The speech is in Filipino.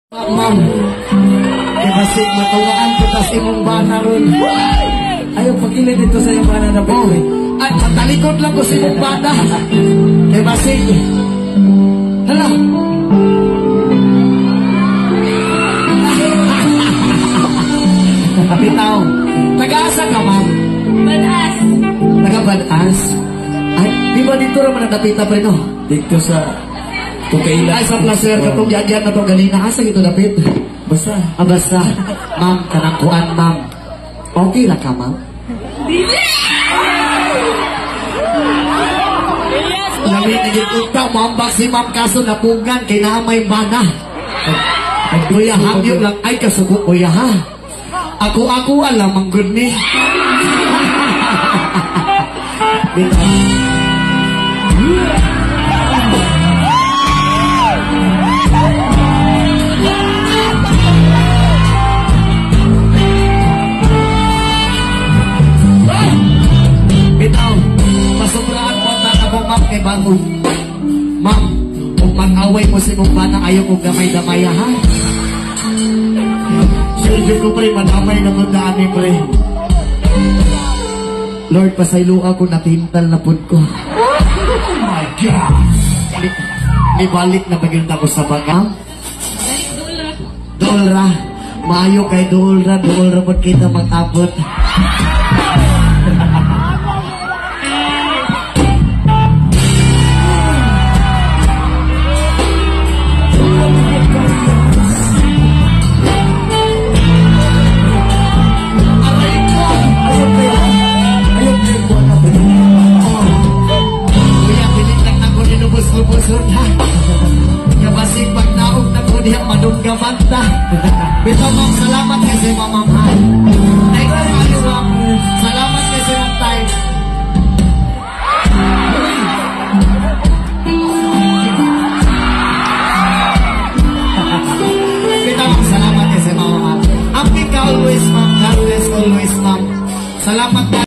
Ma'am, kasi matawaan kita sa imong bana ron. Ayaw pagkilid dito sa imong bana na po. At matalikod lang ko sa imong bana. Kaya basig. Hala. Bitaw, taga-asa ka, ma'am? Banas. Taga-Banas? Ay, di ba dito naman nadapita pa rin, no? Dito sa Tukailan. Ay, sa placer ka itong yagyan na itong galina. Asa ito dapit? Basta. Basta. Ma'am, kanakuan, ma'am. Okay lang ka, ma'am? Lamin na yung utaw, ma'am. Basi, ma'am, kaso napugan. Kay naamay bana. Kuya, hangyo lang. Ay, kasuko, kuya, ha? Ako alam, ang good ni. Bitaw, masubraan po na ako, ma'am, kay Bangon. Ma'am, kung mag-away mo sa mong bana, ayaw kong gamay-damay, ha? Silbi ko, pre, madamay na mong daan, pre. Lord, pasaylo ako, natintal na po ko. Oh my God! Ibalik na maging ako sa bagang. Dolra. Maayo kay Dolra. Dolra po kita mag-abot. Kapasig pag naog na ko diya madunggamat na. Bitaw, ma'am, salamat kasi mamamahal.